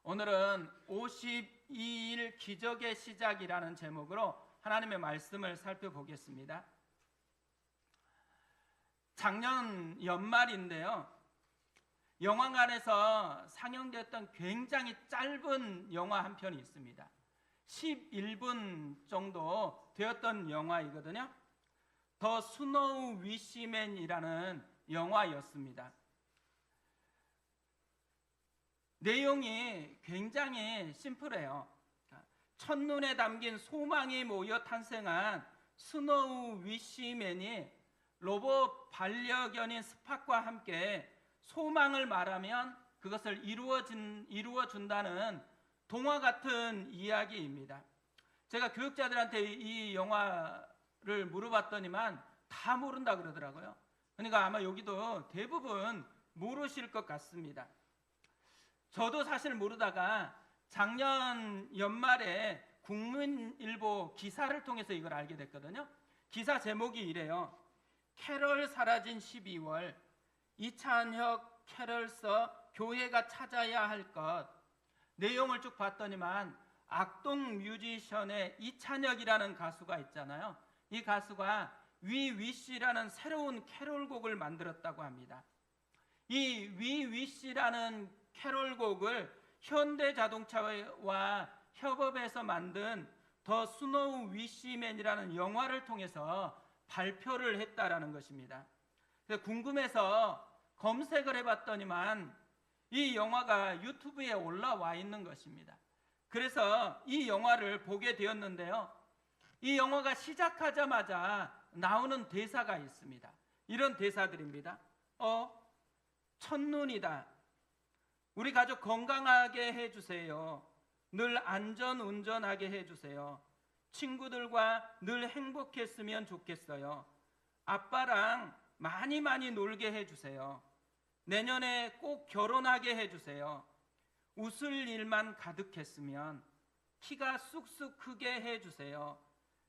오늘은 52일 기적의 시작이라는 제목으로 하나님의 말씀을 살펴보겠습니다. 작년 연말인데요, 영화관에서 상영되었던 굉장히 짧은 영화 한 편이 있습니다. 11분 정도 되었던 영화이거든요. 더 스노우 위시맨이라는 영화였습니다. 내용이 굉장히 심플해요. 첫눈에 담긴 소망이 모여 탄생한 스노우 위시맨이 로봇 반려견인 스팟과 함께 소망을 말하면 그것을 이루어준다는 동화 같은 이야기입니다. 제가 교육자들한테 이 영화를 물어봤더니만 다 모른다 그러더라고요. 그러니까 아마 여기도 대부분 모르실 것 같습니다. 저도 사실 모르다가 작년 연말에 국민일보 기사를 통해서 이걸 알게 됐거든요. 기사 제목이 이래요. 캐럴 사라진 12월, 이찬혁 캐럴서 교회가 찾아야 할 것. 내용을 쭉 봤더니만 악동 뮤지션의 이찬혁이라는 가수가 있잖아요. 이 가수가 We Wish라는 새로운 캐롤곡을 만들었다고 합니다. 이 We Wish라는 캐롤곡을 현대자동차와 협업해서 만든 더 스노우 위시맨이라는 영화를 통해서 발표를 했다라는 것입니다. 그래서 궁금해서 검색을 해봤더니만 이 영화가 유튜브에 올라와 있는 것입니다. 그래서 이 영화를 보게 되었는데요, 이 영화가 시작하자마자 나오는 대사가 있습니다. 이런 대사들입니다. 첫눈이다. 우리 가족 건강하게 해주세요. 늘 안전운전하게 해주세요. 친구들과 늘 행복했으면 좋겠어요. 아빠랑 많이 놀게 해주세요. 내년에 꼭 결혼하게 해주세요. 웃을 일만 가득했으면, 키가 쑥쑥 크게 해주세요.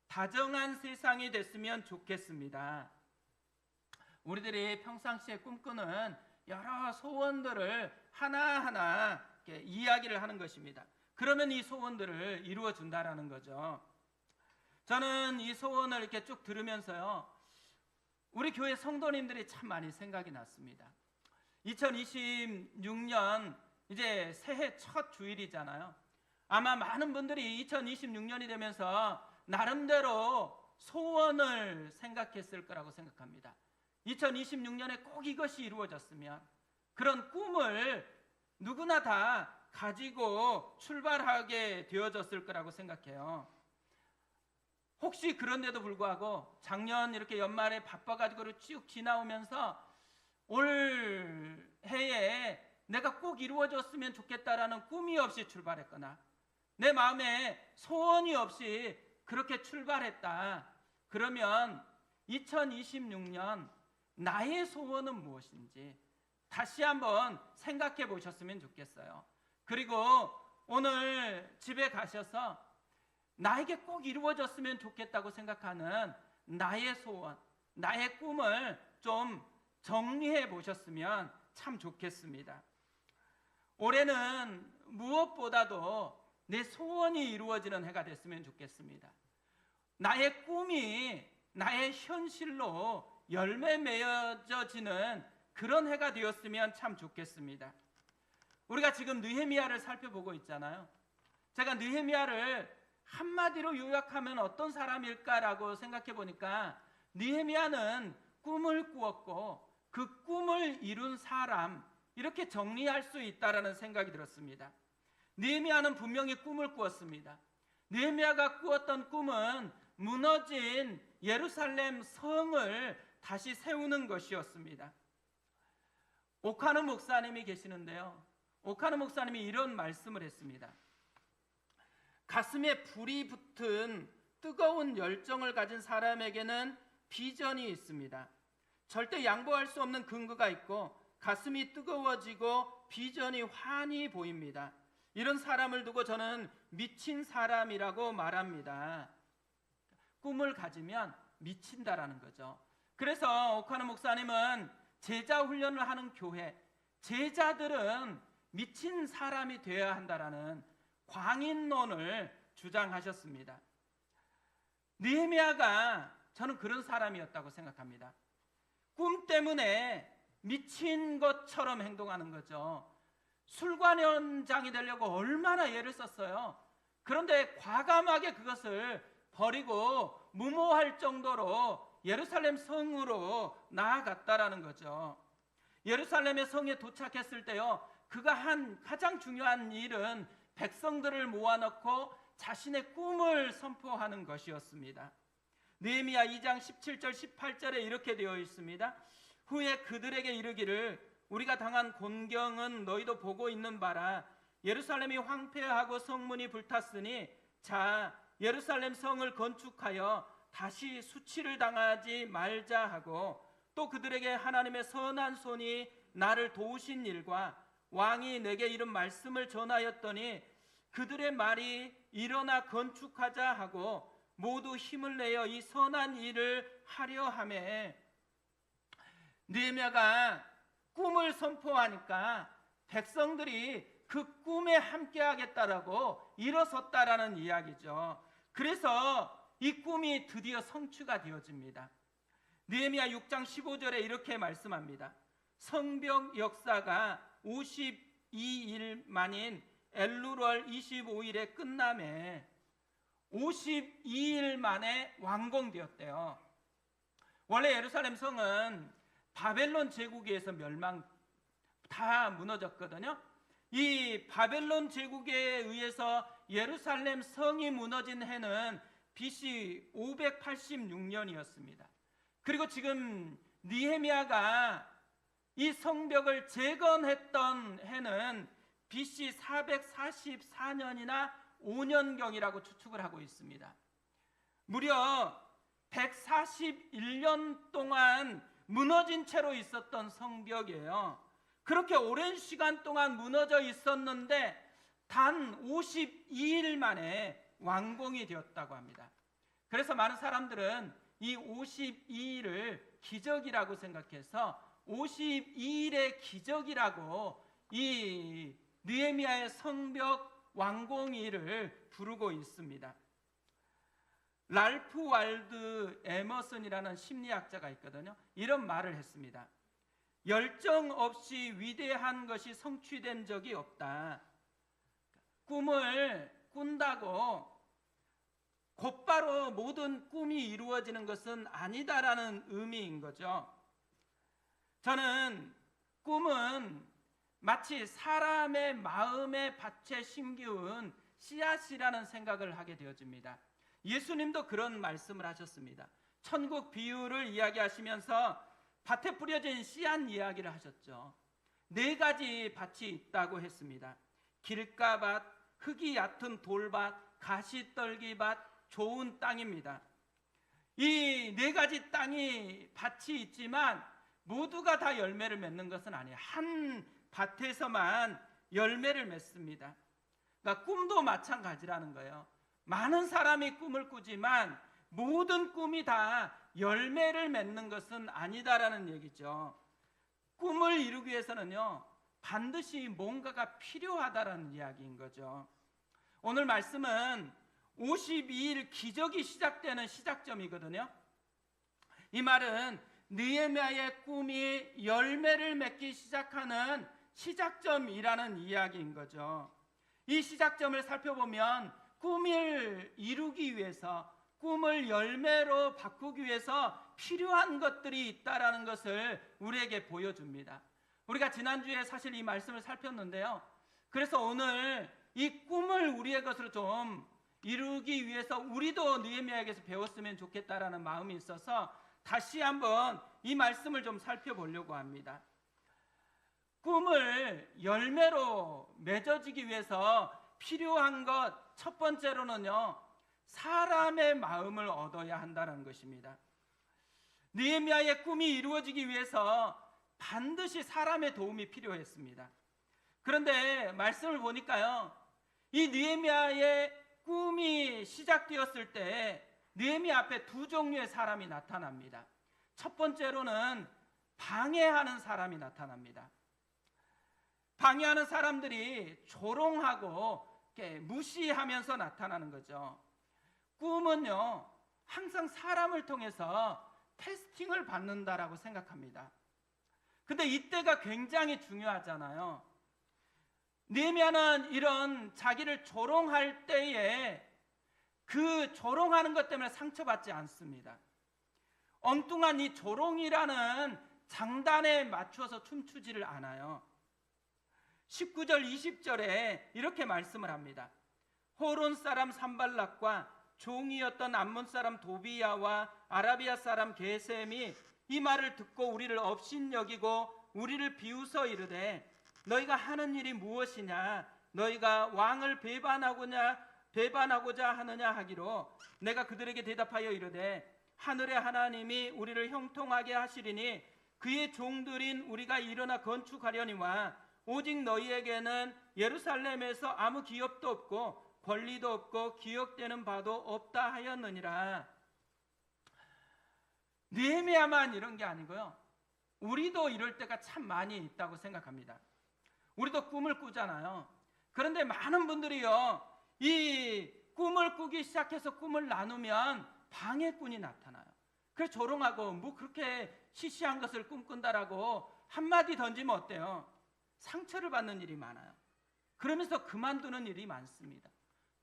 다정한 세상이 됐으면 좋겠습니다. 우리들이 평상시에 꿈꾸는 여러 소원들을 하나하나 이렇게 이야기를 하는 것입니다. 그러면 이 소원들을 이루어 준다라는 거죠. 저는 이 소원을 이렇게 쭉 들으면서요, 우리 교회 성도님들이 참 많이 생각이 났습니다. 2026년 이제 새해 첫 주일이잖아요. 아마 많은 분들이 2026년이 되면서 나름대로 소원을 생각했을 거라고 생각합니다. 2026년에 꼭 이것이 이루어졌으면, 그런 꿈을 누구나 다 가지고 출발하게 되어졌을 거라고 생각해요. 혹시 그런데도 불구하고 작년 이렇게 연말에 바빠가지고 쭉 지나오면서 올 해에 내가 꼭 이루어졌으면 좋겠다라는 꿈이 없이 출발했거나 내 마음에 소원이 없이 그렇게 출발했다. 그러면 2026년 나의 소원은 무엇인지 다시 한번 생각해 보셨으면 좋겠어요. 그리고 오늘 집에 가셔서 나에게 꼭 이루어졌으면 좋겠다고 생각하는 나의 소원, 나의 꿈을 좀 정리해 보셨으면 참 좋겠습니다. 올해는 무엇보다도 내 소원이 이루어지는 해가 됐으면 좋겠습니다. 나의 꿈이 나의 현실로 열매 맺어지는 그런 해가 되었으면 참 좋겠습니다. 우리가 지금 느헤미야를 살펴보고 있잖아요. 제가 느헤미야를 한마디로 요약하면 어떤 사람일까라고 생각해 보니까 느헤미야는 꿈을 꾸었고 그 꿈을 이룬 사람, 이렇게 정리할 수 있다라는 생각이 들었습니다. 느헤미야는 분명히 꿈을 꾸었습니다. 느헤미야가 꾸었던 꿈은 무너진 예루살렘 성을 다시 세우는 것이었습니다. 오카노 목사님이 계시는데요, 오카노 목사님이 이런 말씀을 했습니다. 가슴에 불이 붙은 뜨거운 열정을 가진 사람에게는 비전이 있습니다. 절대 양보할 수 없는 근거가 있고 가슴이 뜨거워지고 비전이 환히 보입니다. 이런 사람을 두고 저는 미친 사람이라고 말합니다. 꿈을 가지면 미친다라는 거죠. 그래서 오카노 목사님은 제자 훈련을 하는 교회, 제자들은 미친 사람이 되어야 한다라는 광인론을 주장하셨습니다. 느헤미야가 저는 그런 사람이었다고 생각합니다. 꿈 때문에 미친 것처럼 행동하는 거죠. 술관원장이 되려고 얼마나 애를 썼어요. 그런데 과감하게 그것을 버리고 무모할 정도로 예루살렘 성으로 나아갔다라는 거죠. 예루살렘의 성에 도착했을 때요, 그가 한 가장 중요한 일은 백성들을 모아놓고 자신의 꿈을 선포하는 것이었습니다. 느헤미야 2장 17절 18절에 이렇게 되어 있습니다. 후에 그들에게 이르기를 우리가 당한 곤경은 너희도 보고 있는 바라. 예루살렘이 황폐하고 성문이 불탔으니 자 예루살렘 성을 건축하여 다시 수치를 당하지 말자 하고, 또 그들에게 하나님의 선한 손이 나를 도우신 일과 왕이 내게 이른 말씀을 전하였더니 그들의 말이 일어나 건축하자 하고 모두 힘을 내어 이 선한 일을 하려 하매, 느헤미야가 꿈을 선포하니까 백성들이 그 꿈에 함께하겠다라고 일어섰다라는 이야기죠. 그래서 이 꿈이 드디어 성취가 되어집니다. 느헤미야 6장 15절에 이렇게 말씀합니다. 성벽 역사가 52일 만인 엘루월 25일에 끝남에 52일 만에 완공되었대요. 원래 예루살렘 성은 바벨론 제국에 의해서 다 무너졌거든요. 이 바벨론 제국에 의해서 예루살렘 성이 무너진 해는 BC 586년이었습니다. 그리고 지금 느헤미야가 이 성벽을 재건했던 해는 BC 444년이나 5년경이라고 추측을 하고 있습니다. 무려 141년 동안 무너진 채로 있었던 성벽이에요. 그렇게 오랜 시간 동안 무너져 있었는데 단 52일 만에 완공이 되었다고 합니다. 그래서 많은 사람들은 이 52일을 기적이라고 생각해서 52일의 기적이라고 이 느헤미야의 성벽 완공일을 부르고 있습니다. 랄프 waldo 에머슨이라는 심리학자가 있거든요. 이런 말을 했습니다. 열정 없이 위대한 것이 성취된 적이 없다. 꿈을 꾼다고 곧바로 모든 꿈이 이루어지는 것은 아니다라는 의미인 거죠. 저는 꿈은 마치 사람의 마음의 밭에 심기운 씨앗이라는 생각을 하게 되어집니다. 예수님도 그런 말씀을 하셨습니다. 천국 비유를 이야기하시면서 밭에 뿌려진 씨앗 이야기를 하셨죠. 4가지 밭이 있다고 했습니다. 길가밭, 흙이 얕은 돌밭, 가시떨기밭, 좋은 땅입니다. 이 4가지 밭이 있지만 모두가 다 열매를 맺는 것은 아니에요. 한 밭에서만 열매를 맺습니다. 그러니까 꿈도 마찬가지라는 거예요. 많은 사람이 꿈을 꾸지만 모든 꿈이 다 열매를 맺는 것은 아니다라는 얘기죠. 꿈을 이루기 위해서는요, 반드시 뭔가가 필요하다라는 이야기인 거죠. 오늘 말씀은 52일 기적이 시작되는 시작점이거든요. 이 말은 느헤미야의 꿈이 열매를 맺기 시작하는 시작점이라는 이야기인 거죠. 이 시작점을 살펴보면 꿈을 이루기 위해서, 꿈을 열매로 바꾸기 위해서 필요한 것들이 있다라는 것을 우리에게 보여줍니다. 우리가 지난주에 사실 이 말씀을 살폈는데요. 그래서 오늘 이 꿈을 우리의 것으로 좀 이루기 위해서 우리도 느헤미야에게서 배웠으면 좋겠다라는 마음이 있어서 다시 한번 이 말씀을 좀 살펴보려고 합니다. 꿈을 열매로 맺어지기 위해서 필요한 것 첫 번째로는요, 사람의 마음을 얻어야 한다는 것입니다. 느헤미야의 꿈이 이루어지기 위해서 반드시 사람의 도움이 필요했습니다. 그런데 말씀을 보니까요, 이 느헤미야의 꿈이 시작되었을 때 느헤미야 앞에 2종류의 사람이 나타납니다. 첫 번째로는 방해하는 사람이 나타납니다. 방해하는 사람들이 조롱하고 이렇게 무시하면서 나타나는 거죠. 꿈은요, 항상 사람을 통해서 테스팅을 받는다라고 생각합니다. 근데 이때가 굉장히 중요하잖아요. 느헤미야는 이런 자기를 조롱할 때에 그 조롱하는 것 때문에 상처받지 않습니다. 엉뚱한 이 조롱이라는 장단에 맞춰서 춤추지를 않아요. 19절 20절에 이렇게 말씀을 합니다. 호론 사람 산발락과 종이었던 암몬 사람 도비야와 아라비아 사람 게셈이 이 말을 듣고 우리를 업신여기고 우리를 비웃어 이르되 너희가 하는 일이 무엇이냐, 너희가 왕을 배반하고자 하느냐 하기로 내가 그들에게 대답하여 이르되 하늘의 하나님이 우리를 형통하게 하시리니 그의 종들인 우리가 일어나 건축하려니와 오직 너희에게는 예루살렘에서 아무 기업도 없고 권리도 없고 기억되는 바도 없다 하였느니라. 느헤미야만 이런 게 아니고요, 우리도 이럴 때가 참 많이 있다고 생각합니다. 우리도 꿈을 꾸잖아요. 그런데 많은 분들이요, 이 꿈을 꾸기 시작해서 꿈을 나누면 방해꾼이 나타나요. 그래서 조롱하고 뭐 그렇게 시시한 것을 꿈꾼다라고 한마디 던지면 어때요? 상처를 받는 일이 많아요. 그러면서 그만두는 일이 많습니다.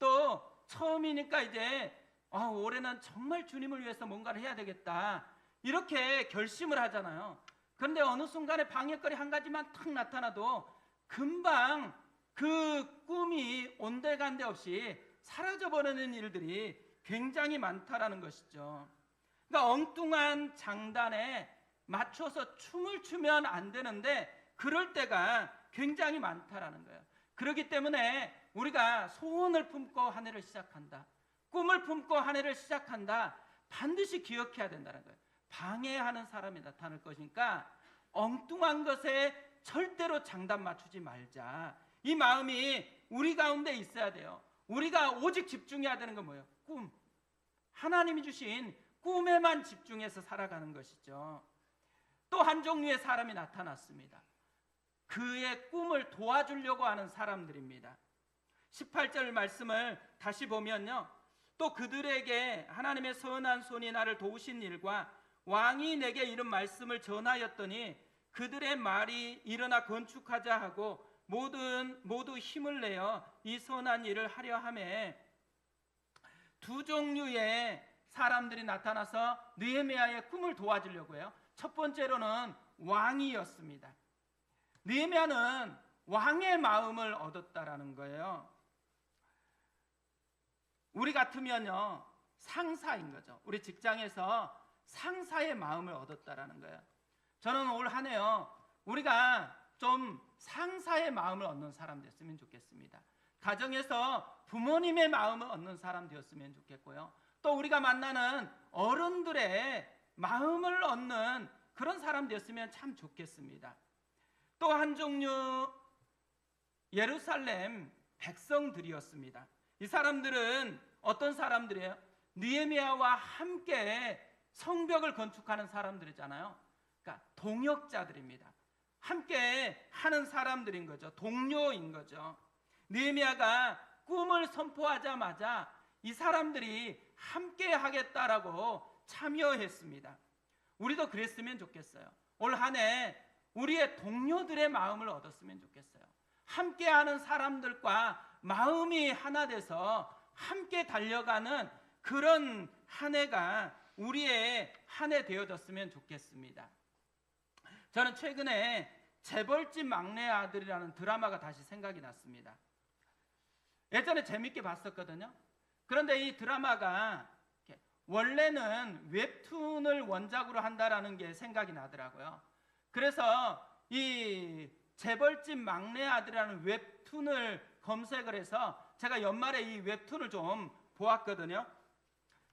또 처음이니까 이제 올해는 정말 주님을 위해서 뭔가를 해야 되겠다 이렇게 결심을 하잖아요. 그런데 어느 순간에 방해거리 한 가지만 탁 나타나도 금방 그 꿈이 온데간데 없이 사라져버리는 일들이 굉장히 많다라는 것이죠. 그러니까 엉뚱한 장단에 맞춰서 춤을 추면 안 되는데 그럴 때가 굉장히 많다라는 거예요. 그렇기 때문에 우리가 소원을 품고 한 해를 시작한다, 꿈을 품고 한 해를 시작한다, 반드시 기억해야 된다는 거예요. 방해하는 사람이 나타날 것이니까 엉뚱한 것에 절대로 장단 맞추지 말자. 이 마음이 우리 가운데 있어야 돼요. 우리가 오직 집중해야 되는 건 뭐예요? 꿈. 하나님이 주신 꿈에만 집중해서 살아가는 것이죠. 또 한 종류의 사람이 나타났습니다. 그의 꿈을 도와주려고 하는 사람들입니다. 18절 말씀을 다시 보면요, 또 그들에게 하나님의 선한 손이 나를 도우신 일과 왕이 내게 이런 말씀을 전하였더니 그들의 말이 일어나 건축하자 하고 모두 힘을 내어 이 선한 일을 하려 하매, 두 종류의 사람들이 나타나서 느헤미야의 꿈을 도와주려고 해요. 첫 번째로는 왕이었습니다. 느헤미야는 왕의 마음을 얻었다라는 거예요. 우리 같으면요, 상사인 거죠. 우리 직장에서 상사의 마음을 얻었다라는 거예요. 저는 올 한 해요, 우리가 좀 상사의 마음을 얻는 사람 됐으면 좋겠습니다. 가정에서 부모님의 마음을 얻는 사람 되었으면 좋겠고요. 또 우리가 만나는 어른들의 마음을 얻는 그런 사람 되었으면 참 좋겠습니다. 또 한 종류, 예루살렘 백성들이었습니다. 이 사람들은 어떤 사람들이에요? 느헤미야와 함께 성벽을 건축하는 사람들이잖아요. 그러니까 동역자들입니다. 함께 하는 사람들인 거죠. 동료인 거죠. 느헤미야가 꿈을 선포하자마자 이 사람들이 함께 하겠다라고 참여했습니다. 우리도 그랬으면 좋겠어요. 올 한 해 우리의 동료들의 마음을 얻었으면 좋겠어요. 함께하는 사람들과 마음이 하나 돼서 함께 달려가는 그런 한 해가 우리의 한 해 되어졌으면 좋겠습니다. 저는 최근에 재벌집 막내 아들이라는 드라마가 다시 생각이 났습니다. 예전에 재밌게 봤었거든요. 그런데 이 드라마가 원래는 웹툰을 원작으로 한다라는 게 생각이 나더라고요. 그래서 이 재벌집 막내 아들이라는 웹툰을 검색을 해서 제가 연말에 이 웹툰을 좀 보았거든요.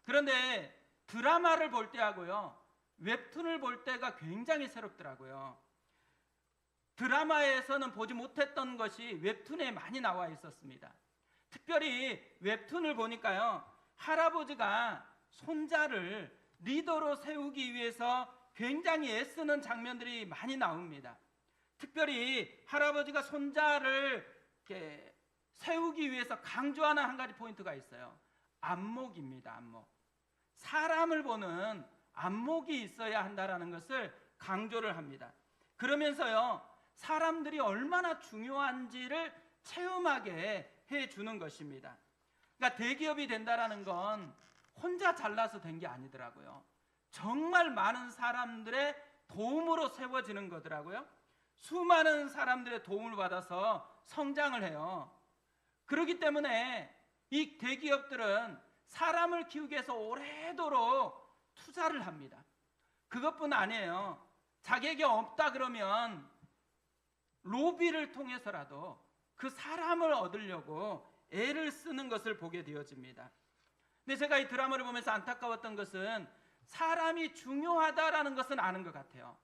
그런데 드라마를 볼 때하고요, 웹툰을 볼 때가 굉장히 새롭더라고요. 드라마에서는 보지 못했던 것이 웹툰에 많이 나와 있었습니다. 특별히 웹툰을 보니까요, 할아버지가 손자를 리더로 세우기 위해서 굉장히 애쓰는 장면들이 많이 나옵니다. 특별히 할아버지가 손자를 이렇게 세우기 위해서 강조하는 한 가지 포인트가 있어요. 안목입니다. 안목. 사람을 보는 안목이 있어야 한다라는 것을 강조를 합니다. 그러면서요, 사람들이 얼마나 중요한지를 체험하게 해주는 것입니다. 그러니까 대기업이 된다라는 건 혼자 잘나서 된 게 아니더라고요. 정말 많은 사람들의 도움으로 세워지는 거더라고요. 수많은 사람들의 도움을 받아서 성장을 해요. 그렇기 때문에 이 대기업들은 사람을 키우기 위해서 오래도록 투자를 합니다. 그것뿐 아니에요. 자기에게 없다 그러면 로비를 통해서라도 그 사람을 얻으려고 애를 쓰는 것을 보게 되어집니다. 근데 제가 이 드라마를 보면서 안타까웠던 것은 사람이 중요하다라는 것은 아는 것 같아요.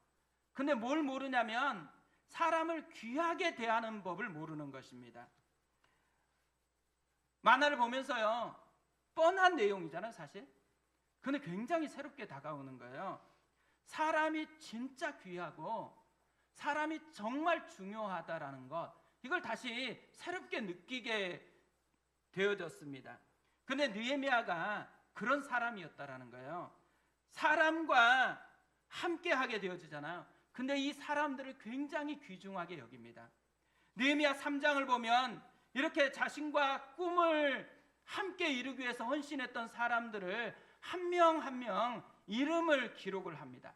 근데 뭘 모르냐면 사람을 귀하게 대하는 법을 모르는 것입니다. 만화를 보면서요, 뻔한 내용이잖아요, 사실. 근데 굉장히 새롭게 다가오는 거예요. 사람이 진짜 귀하고 사람이 정말 중요하다라는 것, 이걸 다시 새롭게 느끼게 되어졌습니다. 근데 느헤미야가 그런 사람이었다라는 거예요. 사람과 함께 하게 되어지잖아요. 근데 이 사람들을 굉장히 귀중하게 여깁니다. 느헤미야 3장을 보면 이렇게 자신과 꿈을 함께 이루기 위해서 헌신했던 사람들을 한 명 한 명 이름을 기록을 합니다.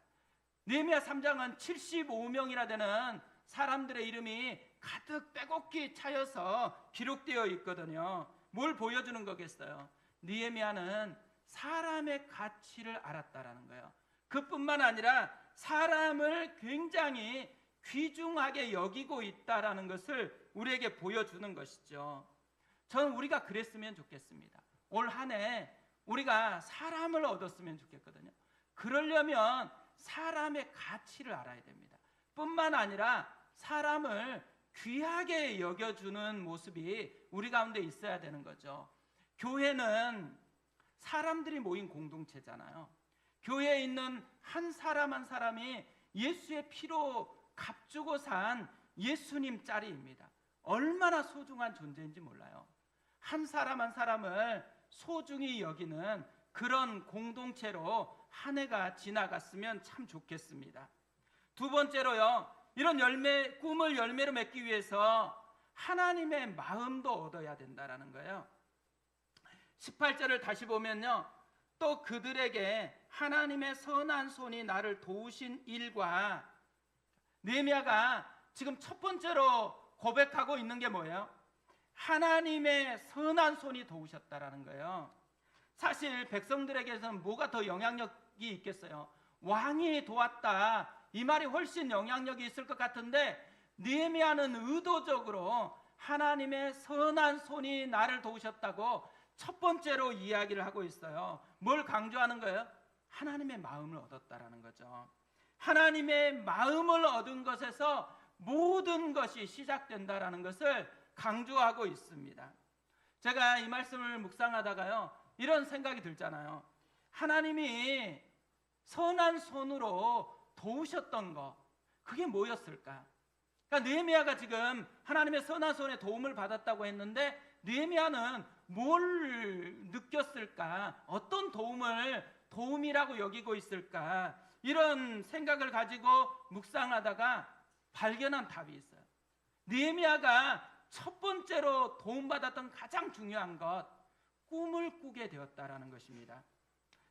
느헤미야 3장은 75명이나 되는 사람들의 이름이 가득 빼곡히 차여서 기록되어 있거든요. 뭘 보여주는 거겠어요? 느헤미야는 사람의 가치를 알았다라는 거예요. 그뿐만 아니라 사람을 굉장히 귀중하게 여기고 있다라는 것을 우리에게 보여주는 것이죠. 저는 우리가 그랬으면 좋겠습니다. 올 한 해 우리가 사람을 얻었으면 좋겠거든요. 그러려면 사람의 가치를 알아야 됩니다. 뿐만 아니라 사람을 귀하게 여겨주는 모습이 우리 가운데 있어야 되는 거죠. 교회는 사람들이 모인 공동체잖아요. 교회에 있는 한 사람 한 사람이 예수의 피로 값주고 산 예수님 짤입니다. 얼마나 소중한 존재인지 몰라요. 한 사람 한 사람을 소중히 여기는 그런 공동체로 한 해가 지나갔으면 참 좋겠습니다. 두 번째로요, 이런 꿈을 열매로 맺기 위해서 하나님의 마음도 얻어야 된다라는 거예요. 18절을 다시 보면요, 또 그들에게 하나님의 선한 손이 나를 도우신 일과, 느헤미야가 지금 첫 번째로 고백하고 있는 게 뭐예요? 하나님의 선한 손이 도우셨다라는 거예요. 사실 백성들에게서는 뭐가 더 영향력이 있겠어요? 왕이 도왔다, 이 말이 훨씬 영향력이 있을 것 같은데, 느헤미야는 의도적으로 하나님의 선한 손이 나를 도우셨다고 첫 번째로 이야기를 하고 있어요. 뭘 강조하는 거예요? 하나님의 마음을 얻었다라는 거죠. 하나님의 마음을 얻은 것에서 모든 것이 시작된다라는 것을 강조하고 있습니다. 제가 이 말씀을 묵상하다가요, 이런 생각이 들잖아요. 하나님이 선한 손으로 도우셨던 것, 그게 뭐였을까? 그러니까 느헤미야가 지금 하나님의 선한 손에 도움을 받았다고 했는데, 느헤미야는 뭘 느꼈을까? 어떤 도움이라고 여기고 있을까? 이런 생각을 가지고 묵상하다가 발견한 답이 있어요. 느헤미야가 첫 번째로 도움받았던 가장 중요한 것, 꿈을 꾸게 되었다라는 것입니다.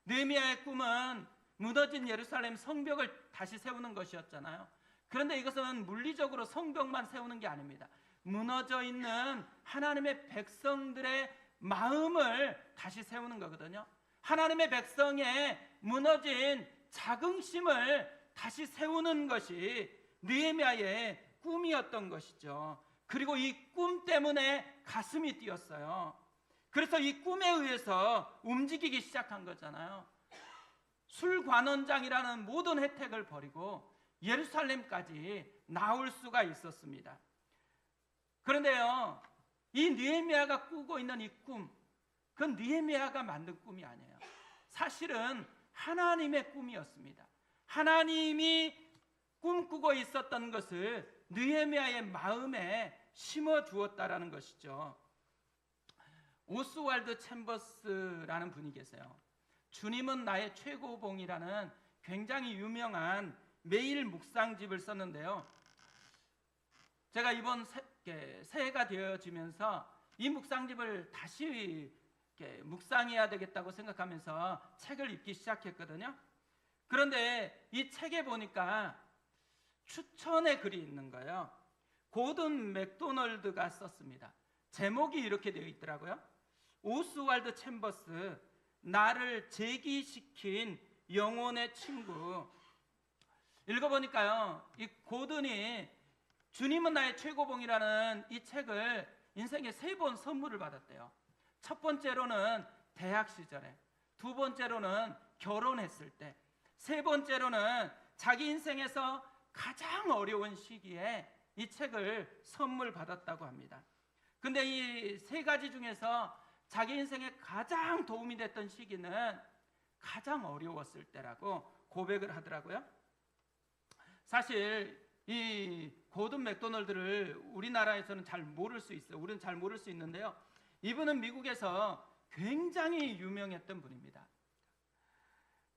느헤미야의 꿈은 무너진 예루살렘 성벽을 다시 세우는 것이었잖아요. 그런데 이것은 물리적으로 성벽만 세우는 게 아닙니다. 무너져 있는 하나님의 백성들의 마음을 다시 세우는 거거든요. 하나님의 백성의 무너진 자긍심을 다시 세우는 것이 느헤미야의 꿈이었던 것이죠. 그리고 이 꿈 때문에 가슴이 뛰었어요. 그래서 이 꿈에 의해서 움직이기 시작한 거잖아요. 술관원장이라는 모든 혜택을 버리고 예루살렘까지 나올 수가 있었습니다. 그런데요, 이 느헤미야가 꾸고 있는 이 꿈, 그건 느헤미야가 만든 꿈이 아니에요. 사실은 하나님의 꿈이었습니다. 하나님이 꿈꾸고 있었던 것을 느헤미야의 마음에 심어 주었다라는 것이죠. 오스왈드 챔버스라는 분이 계세요. 주님은 나의 최고봉이라는 굉장히 유명한 매일 묵상집을 썼는데요. 제가 이번 새해가 되어지면서 이 묵상집을 다시 묵상해야 되겠다고 생각하면서 책을 읽기 시작했거든요. 그런데 이 책에 보니까 추천의 글이 있는 거예요. 고든 맥도널드가 썼습니다. 제목이 이렇게 되어 있더라고요. 오스왈드 챔버스, 나를 재기시킨 영혼의 친구. 읽어보니까요, 이 고든이 주님은 나의 최고봉이라는 이 책을 인생에 3번 선물을 받았대요. 첫 번째로는 대학 시절에, 두 번째로는 결혼했을 때, 세 번째로는 자기 인생에서 가장 어려운 시기에 이 책을 선물 받았다고 합니다. 근데 이 3가지 중에서 자기 인생에 가장 도움이 됐던 시기는 가장 어려웠을 때라고 고백을 하더라고요. 사실 이 고든 맥도널드를 우리나라에서는 잘 모를 수 있어요. 우리는 잘 모를 수 있는데요. 이분은 미국에서 굉장히 유명했던 분입니다.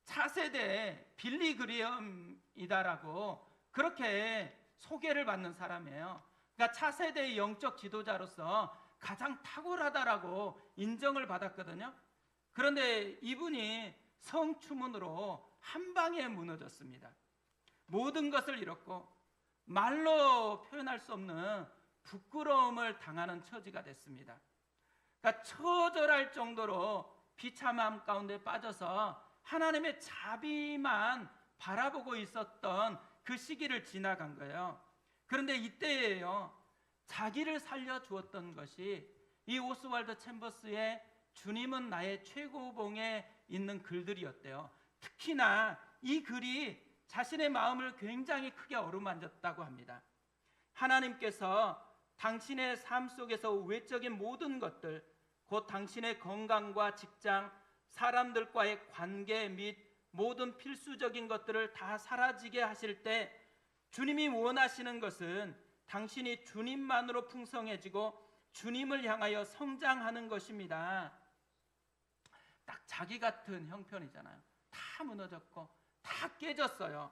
차세대 빌리 그리엄이다라고 그렇게 소개를 받는 사람이에요. 그러니까 차세대의 영적 지도자로서 가장 탁월하다라고 인정을 받았거든요. 그런데 이분이 성추문으로 한 방에 무너졌습니다. 모든 것을 잃었고 말로 표현할 수 없는 부끄러움을 당하는 처지가 됐습니다. 그러니까 처절할 정도로 비참함 가운데 빠져서 하나님의 자비만 바라보고 있었던 그 시기를 지나간 거예요. 그런데 이때예요, 자기를 살려주었던 것이 이 오스왈드 챔버스의 주님은 나의 최고봉에 있는 글들이었대요. 특히나 이 글이 자신의 마음을 굉장히 크게 어루만졌다고 합니다. 하나님께서 당신의 삶 속에서 외적인 모든 것들, 곧 당신의 건강과 직장, 사람들과의 관계 및 모든 필수적인 것들을 다 사라지게 하실 때 주님이 원하시는 것은 당신이 주님만으로 풍성해지고 주님을 향하여 성장하는 것입니다. 딱 자기 같은 형편이잖아요. 다 무너졌고 다 깨졌어요.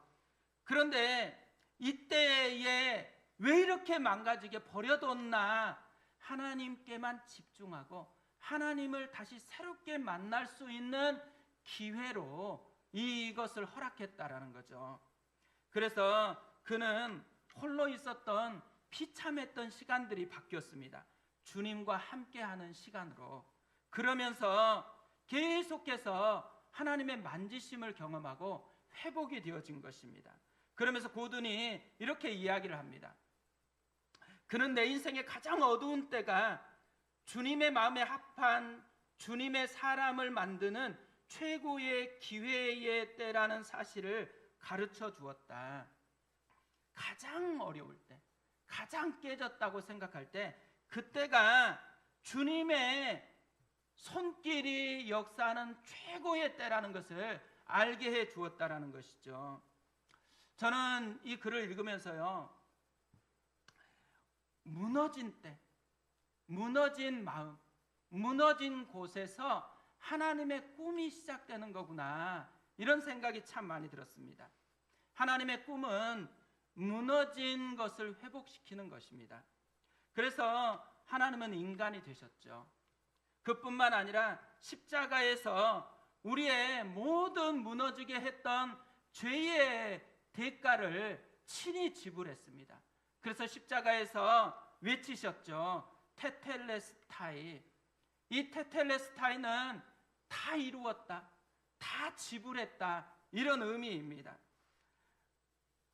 그런데 이때에 왜 이렇게 망가지게 버려뒀나, 하나님께만 집중하고 하나님을 다시 새롭게 만날 수 있는 기회로 이것을 허락했다라는 거죠. 그래서 그는 홀로 있었던 비참했던 시간들이 바뀌었습니다. 주님과 함께하는 시간으로. 그러면서 계속해서 하나님의 만지심을 경험하고 회복이 되어진 것입니다. 그러면서 고든이 이렇게 이야기를 합니다. 그는 내 인생의 가장 어두운 때가 주님의 마음에 합한 주님의 사람을 만드는 최고의 기회의 때라는 사실을 가르쳐 주었다. 가장 어려울 때, 가장 깨졌다고 생각할 때, 그때가 주님의 손길이 역사하는 최고의 때라는 것을 알게 해 주었다라는 것이죠. 저는 이 글을 읽으면서요, 무너진 때, 무너진 마음, 무너진 곳에서 하나님의 꿈이 시작되는 거구나, 이런 생각이 참 많이 들었습니다. 하나님의 꿈은 무너진 것을 회복시키는 것입니다. 그래서 하나님은 인간이 되셨죠. 그뿐만 아니라 십자가에서 우리의 모든 무너지게 했던 죄의 대가를 친히 지불했습니다. 그래서 십자가에서 외치셨죠. 테텔레스타이. 이 테텔레스타이는 다 이루었다, 다 지불했다, 이런 의미입니다.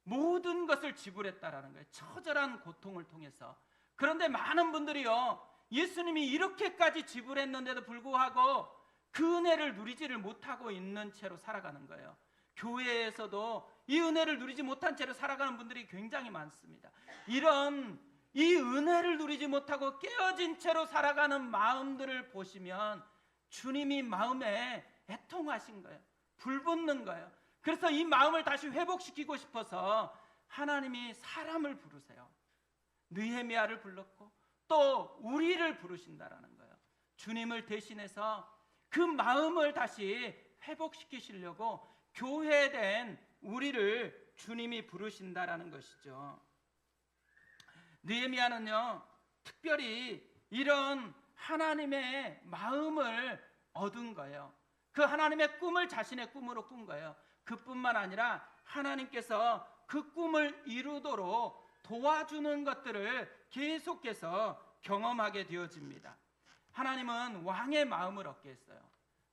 모든 것을 지불했다라는 거예요. 처절한 고통을 통해서. 그런데 많은 분들이요, 예수님이 이렇게까지 지불했는데도 불구하고 그 은혜를 누리지를 못하고 있는 채로 살아가는 거예요. 교회에서도 이 은혜를 누리지 못한 채로 살아가는 분들이 굉장히 많습니다. 이런 이 은혜를 누리지 못하고 깨어진 채로 살아가는 마음들을 보시면 주님이 마음에 애통하신 거예요. 불붙는 거예요. 그래서 이 마음을 다시 회복시키고 싶어서 하나님이 사람을 부르세요. 느헤미야를 불렀고 또 우리를 부르신다라는 거예요. 주님을 대신해서 그 마음을 다시 회복시키시려고 교회된 우리를 주님이 부르신다라는 것이죠. 느헤미야는요, 특별히 이런 하나님의 마음을 얻은 거예요. 그 하나님의 꿈을 자신의 꿈으로 꾼 거예요. 그뿐만 아니라 하나님께서 그 꿈을 이루도록 도와주는 것들을 계속해서 경험하게 되어집니다. 하나님은 왕의 마음을 얻게 했어요.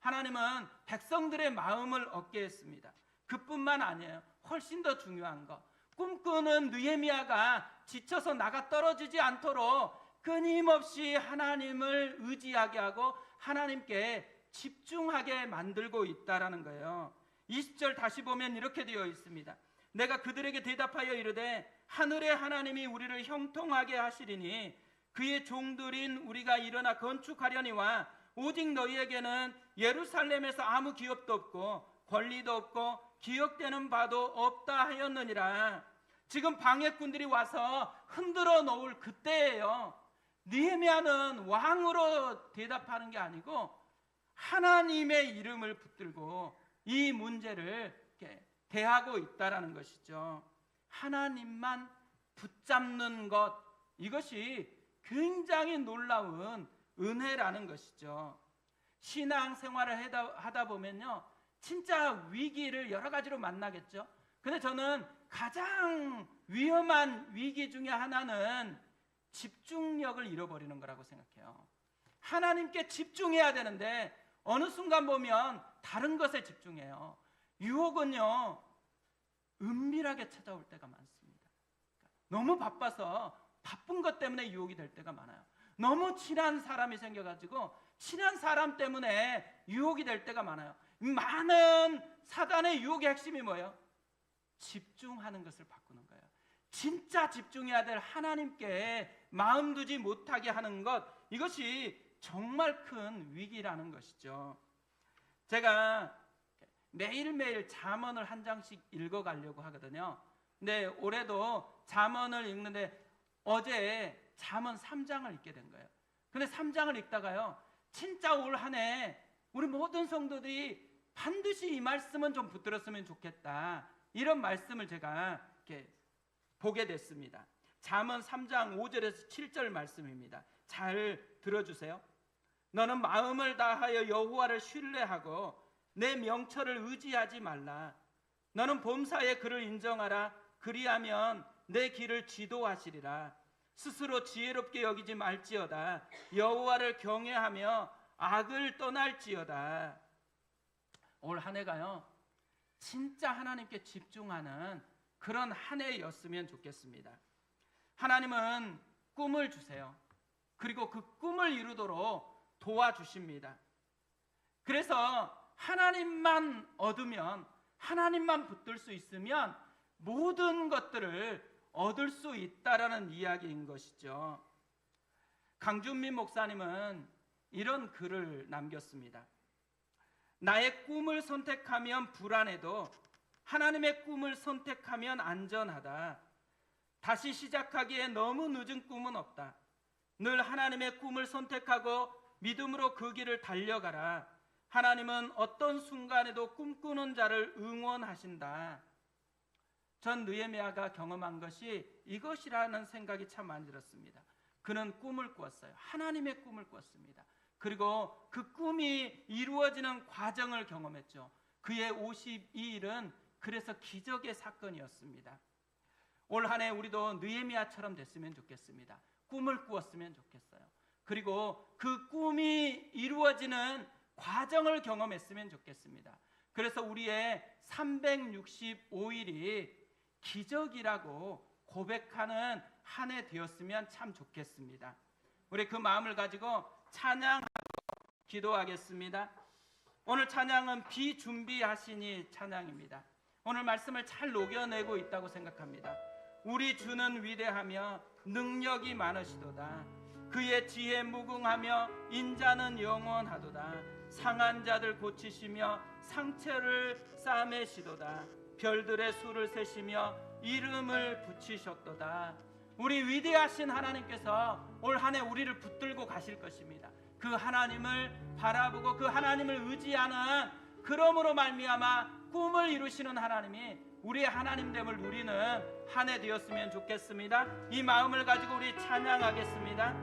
하나님은 백성들의 마음을 얻게 했습니다. 그뿐만 아니에요. 훨씬 더 중요한 거, 꿈꾸는 느헤미야가 지쳐서 나가 떨어지지 않도록 끊임없이 하나님을 의지하게 하고 하나님께 집중하게 만들고 있다라는 거예요. 20절 다시 보면 이렇게 되어 있습니다. 내가 그들에게 대답하여 이르되 하늘의 하나님이 우리를 형통하게 하시리니 그의 종들인 우리가 일어나 건축하려니와 오직 너희에게는 예루살렘에서 아무 기업도 없고 권리도 없고 기억되는 바도 없다 하였느니라. 지금 방해꾼들이 와서 흔들어 놓을 그때예요. 느헤미야는 왕으로 대답하는 게 아니고 하나님의 이름을 붙들고 이 문제를 이렇게 대하고 있다라는 것이죠. 하나님만 붙잡는 것, 이것이 굉장히 놀라운 은혜라는 것이죠. 신앙생활을 하다 보면요, 진짜 위기를 여러 가지로 만나겠죠. 근데 저는 가장 위험한 위기 중에 하나는 집중력을 잃어버리는 거라고 생각해요. 하나님께 집중해야 되는데 어느 순간 보면 다른 것에 집중해요. 유혹은요, 은밀하게 찾아올 때가 많습니다. 너무 바빠서 바쁜 것 때문에 유혹이 될 때가 많아요. 너무 친한 사람이 생겨가지고 친한 사람 때문에 유혹이 될 때가 많아요. 많은 사단의 유혹의 핵심이 뭐예요? 집중하는 것을 바꾸는 거예요. 진짜 집중해야 될 하나님께 마음 두지 못하게 하는 것, 이것이 정말 큰 위기라는 것이죠. 제가 매일매일 잠언을 한 장씩 읽어가려고 하거든요. 근데 올해도 잠언을 읽는데 어제 잠언 3장을 읽게 된 거예요. 근데 3장을 읽다가요, 진짜 올 한 해 우리 모든 성도들이 반드시 이 말씀은 좀 붙들었으면 좋겠다, 이런 말씀을 제가 이렇게 보게 됐습니다. 잠언 3장 5절에서 7절 말씀입니다. 잘 들어주세요. 너는 마음을 다하여 여호와를 신뢰하고 내 명철을 의지하지 말라. 너는 범사에 그를 인정하라. 그리하면 내 길을 지도하시리라. 스스로 지혜롭게 여기지 말지어다. 여호와를 경외하며 악을 떠날지어다. 올 한 해가요, 진짜 하나님께 집중하는 그런 한 해였으면 좋겠습니다. 하나님은 꿈을 주세요. 그리고 그 꿈을 이루도록 도와주십니다. 그래서 하나님만 얻으면, 하나님만 붙들 수 있으면 모든 것들을 얻을 수 있다라는 이야기인 것이죠. 강준민 목사님은 이런 글을 남겼습니다. 나의 꿈을 선택하면 불안해도 하나님의 꿈을 선택하면 안전하다. 다시 시작하기에 너무 늦은 꿈은 없다. 늘 하나님의 꿈을 선택하고 믿음으로 그 길을 달려가라. 하나님은 어떤 순간에도 꿈꾸는 자를 응원하신다. 전 느헤미야가 경험한 것이 이것이라는 생각이 참 많이 들었습니다. 그는 꿈을 꾸었어요. 하나님의 꿈을 꾸었습니다. 그리고 그 꿈이 이루어지는 과정을 경험했죠. 그의 52일은 그래서 기적의 사건이었습니다. 올 한 해 우리도 느헤미야처럼 됐으면 좋겠습니다. 꿈을 꾸었으면 좋겠어요. 그리고 그 꿈이 이루어지는 과정을 경험했으면 좋겠습니다. 그래서 우리의 365일이 기적이라고 고백하는 한 해 되었으면 참 좋겠습니다. 우리 그 마음을 가지고 찬양하고 기도하겠습니다. 오늘 찬양은 비준비하시니 찬양입니다. 오늘 말씀을 잘 녹여내고 있다고 생각합니다. 우리 주는 위대하며 능력이 많으시도다. 그의 지혜 무궁하며 인자는 영원하도다. 상한 자들 고치시며 상처를 싸매시도다. 별들의 수를 세시며 이름을 붙이셨도다. 우리 위대하신 하나님께서 올 한 해 우리를 붙들고 가실 것입니다. 그 하나님을 바라보고 그 하나님을 의지하는, 그러므로 말미암아 꿈을 이루시는 하나님이 우리의 하나님됨을 누리는 한 해 되었으면 좋겠습니다. 이 마음을 가지고 우리 찬양하겠습니다.